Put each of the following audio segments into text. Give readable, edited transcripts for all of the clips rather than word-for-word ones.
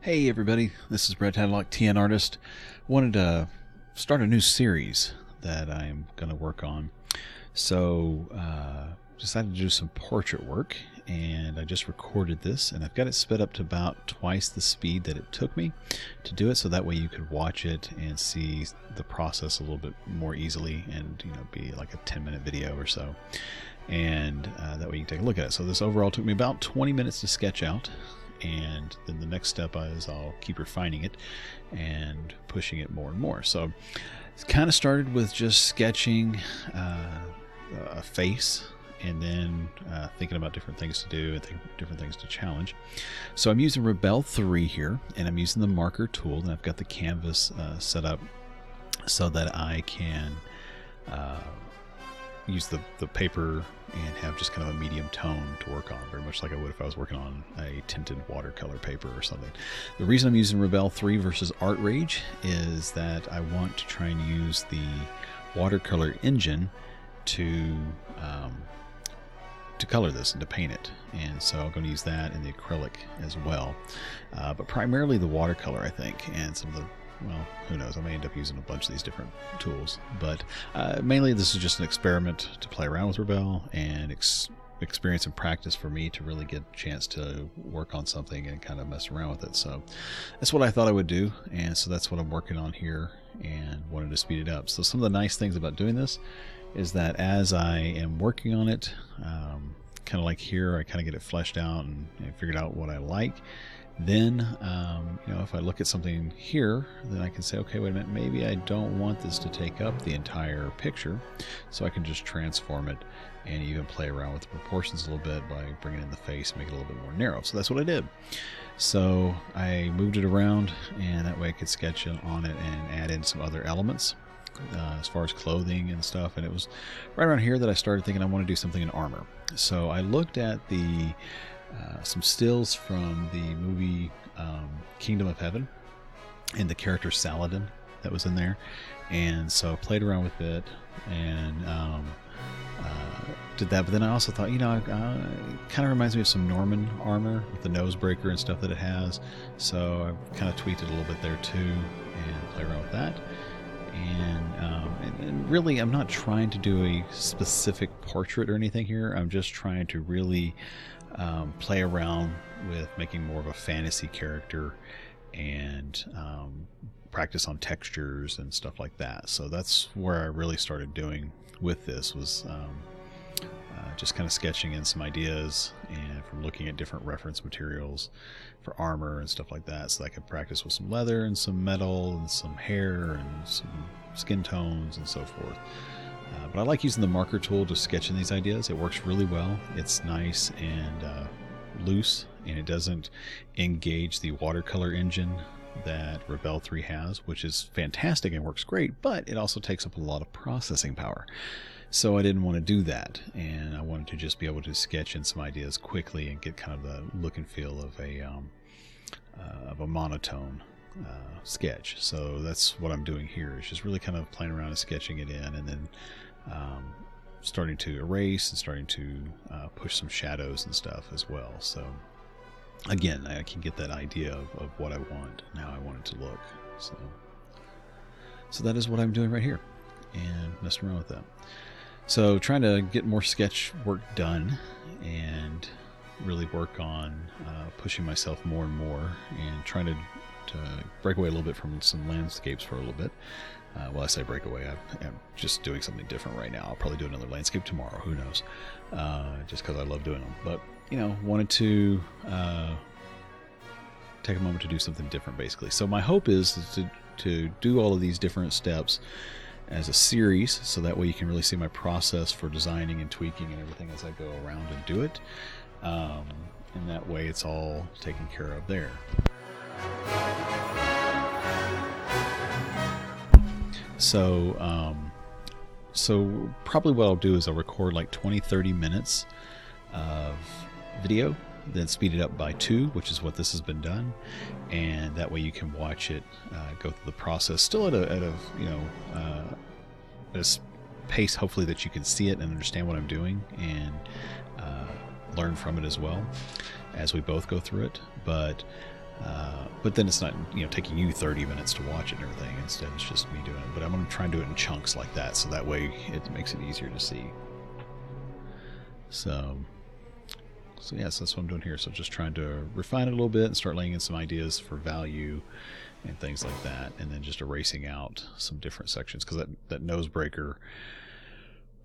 Hey everybody, this is Tadlock, TNArtist. Wanted to start a new series that I'm going to work on. So decided to do some portrait work, and I just recorded this, and I've got it sped up to about twice the speed that it took me to do it, so that way you could watch it and see the process a little bit more easily, and be like a 10-minute video or so. And that way you can take a look at it. So this overall took me about 20 minutes to sketch out. And then the next step is I'll keep refining it and pushing it more and more. So it's kind of started with just sketching a face, and then thinking about different things to do and different things to challenge. So I'm using Rebelle 3 here, and I'm using the marker tool, and I've got the canvas set up so that I can use the paper and have just kind of a medium tone to work on, very much like I would if I was working on a tinted watercolor paper or something. The reason I'm using Rebelle 3 versus Art Rage is that I want to try and use the watercolor engine to color this and to paint it, and so I'm going to use that in the acrylic as well, but primarily the watercolor, I think, and some of the, well, who knows, I may end up using a bunch of these different tools, but mainly this is just an experiment to play around with Rebelle and experience and practice for me to really get a chance to work on something and kind of mess around with it. So that's what I thought I would do, and so that's what I'm working on here and wanted to speed it up. So some of the nice things about doing this is that as I am working on it, kind of like here, I kind of get it fleshed out and figured out what I like. Then, if I look at something here, then I can say, okay, wait a minute, maybe I don't want this to take up the entire picture, so I can just transform it and even play around with the proportions a little bit by bringing in the face, make it a little bit more narrow. So that's what I did. So I moved it around, and that way I could sketch on it and add in some other elements as far as clothing and stuff. And it was right around here that I started thinking I want to do something in armor. So I looked at some stills from the movie Kingdom of Heaven and the character Saladin that was in there, and so I played around with it and did that. But then I also thought, it kind of reminds me of some Norman armor with the nose breaker and stuff that it has, so I kind of tweaked it a little bit there too and play around with that. And really, I'm not trying to do a specific portrait or anything here. I'm just trying to really play around with making more of a fantasy character and practice on textures and stuff like that. So that's where I really started doing with this, was just kind of sketching in some ideas and from looking at different reference materials for armor and stuff like that, so that I could practice with some leather and some metal and some hair and some skin tones and so forth. But I like using the marker tool to sketch in these ideas. It works really well. It's nice and loose, and it doesn't engage the watercolor engine that Rebelle 3 has, which is fantastic and works great, but it also takes up a lot of processing power. So I didn't want to do that, and I wanted to just be able to sketch in some ideas quickly and get kind of the look and feel of a monotone sketch. So that's what I'm doing here. It's just really kind of playing around and sketching it in, and then starting to erase and starting to push some shadows and stuff as well. So again, I can get that idea of what I want and how I want it to look. So that is what I'm doing right here, and messing around with that. So trying to get more sketch work done and really work on pushing myself more and more, and trying to break away a little bit from some landscapes for a little bit. Well, I say break away, I'm just doing something different right now. I'll probably do another landscape tomorrow, who knows, just because I love doing them. But wanted to take a moment to do something different, basically. So my hope is to do all of these different steps as a series, so that way you can really see my process for designing and tweaking and everything as I go around and do it, and that way it's all taken care of there. So probably what I'll do is I'll record like 20-30 minutes of video, then speed it up by 2, which is what this has been done, and that way you can watch it go through the process, still at a pace hopefully that you can see it and understand what I'm doing, and learn from it as well as we both go through it. But But then it's not, taking you 30 minutes to watch it and everything. Instead, it's just me doing it. But I'm going to try and do it in chunks like that, so that way it makes it easier to see. So yeah, so that's what I'm doing here. So just trying to refine it a little bit and start laying in some ideas for value and things like that, and then just erasing out some different sections, because that nose breaker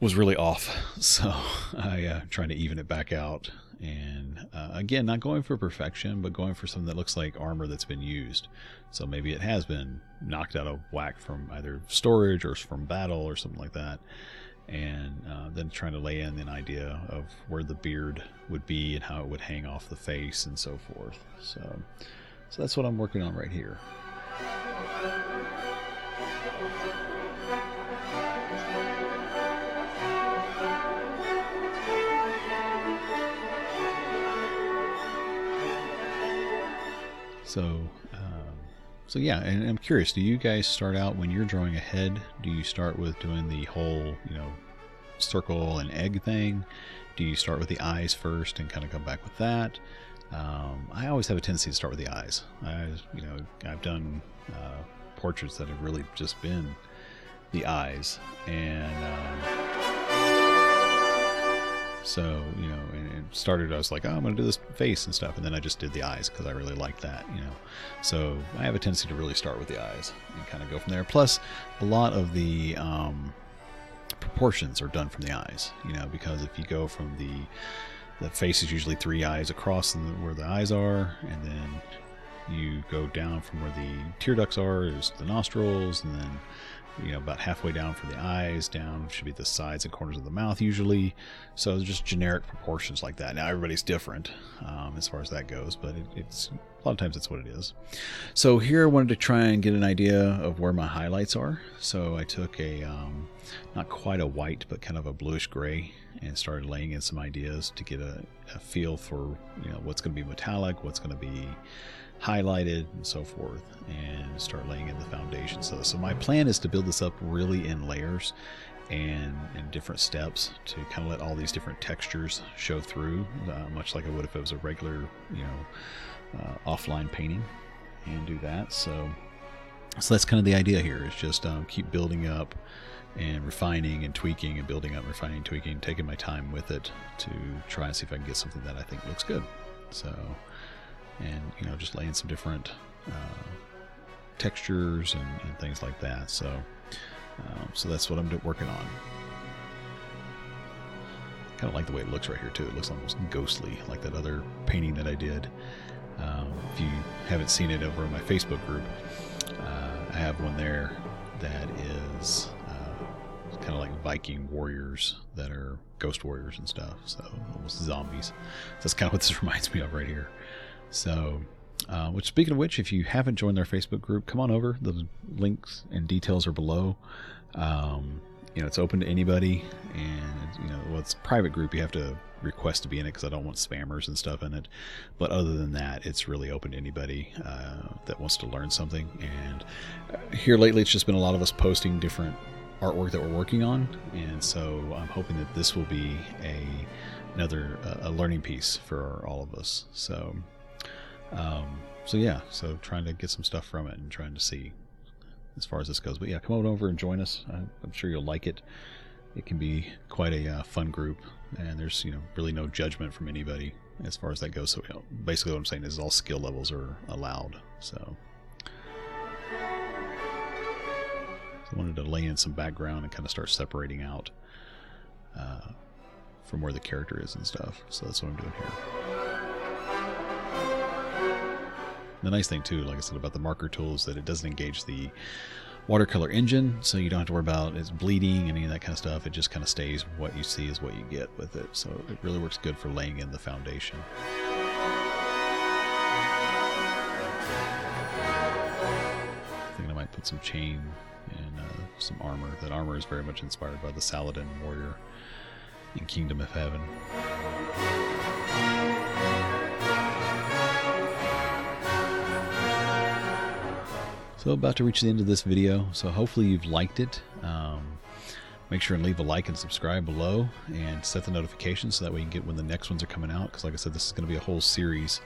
was really off. So I trying to even it back out. And again, not going for perfection, but going for something that looks like armor that's been used. So maybe it has been knocked out of whack from either storage or from battle or something like that. And then trying to lay in an idea of where the beard would be and how it would hang off the face and so forth. So that's what I'm working on right here. So yeah, and I'm curious, do you guys start out when you're drawing a head? Do you start with doing the whole, circle and egg thing? Do you start with the eyes first and kind of come back with that? I always have a tendency to start with the eyes. I've done portraits that have really just been the eyes, and so, and it started, I was like, oh, I'm going to do this face and stuff, and then I just did the eyes because I really liked that, So I have a tendency to really start with the eyes and kind of go from there. Plus, a lot of the proportions are done from the eyes, because if you go from the face is usually 3 eyes across where the eyes are, and then you go down from where the tear ducts are is the nostrils, and then about halfway down from the eyes down should be the sides and corners of the mouth usually. So just generic proportions like that. Now everybody's different as far as that goes, but it's a lot of times it's what it is. So here I wanted to try and get an idea of where my highlights are. So I took a not quite a white, but kind of a bluish gray, and started laying in some ideas to get a feel for what's going to be metallic, what's going to be highlighted, and so forth, and start laying in the foundation. So my plan is to build this up really in layers and in different steps to kind of let all these different textures show through, much like I would if it was a regular offline painting, and do that. So that's kind of the idea here, is just keep building up and refining and tweaking and building up, refining and tweaking, taking my time with it to try and see if I can get something that I think looks good. So, and just laying some different textures and things like that. So that's what I'm working on. Kind of like the way it looks right here too. It looks almost ghostly, like that other painting that I did. If you haven't seen it over in my Facebook group, I have one there that is kind of like Viking warriors that are ghost warriors and stuff, so almost zombies. So that's kind of what this reminds me of right here. So, which, speaking of which, if you haven't joined their Facebook group, come on over. The links and details are below. It's open to anybody, and it's a private group. You have to request to be in it because I don't want spammers and stuff in it. But other than that, it's really open to anybody that wants to learn something. And here lately, it's just been a lot of us posting different artwork that we're working on, and so I'm hoping that this will be another learning piece for all of us. So so trying to get some stuff from it and trying to see as far as this goes. But yeah, come on over and join us. I'm sure you'll like it. It can be quite a fun group, and there's really no judgment from anybody as far as that goes. So basically what I'm saying is all skill levels are allowed. So I wanted to lay in some background and kind of start separating out from where the character is and stuff. So that's what I'm doing here. The nice thing too, like I said about the marker tool, is that it doesn't engage the watercolor engine, so you don't have to worry about it bleeding, any of that kind of stuff. It just kind of stays, what you see is what you get with it. So it really works good for laying in the foundation. I think I might put some chain and some armor. That armor is very much inspired by the Saladin warrior in Kingdom of Heaven. So about to reach the end of this video, so hopefully you've liked it. Make sure and leave a like and subscribe below, and set the notifications so that way you can get when the next ones are coming out, because like I said, this is going to be a whole series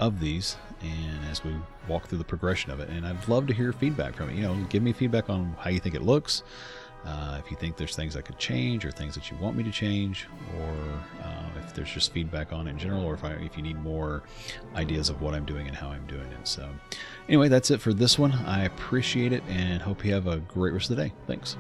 of these, and as we walk through the progression of it. And I'd love to hear feedback from you. Give me feedback on how you think it looks. If you think there's things I could change, or things that you want me to change, or if there's just feedback on it in general, or if you need more ideas of what I'm doing and how I'm doing it. So anyway, that's it for this one. I appreciate it and hope you have a great rest of the day. Thanks.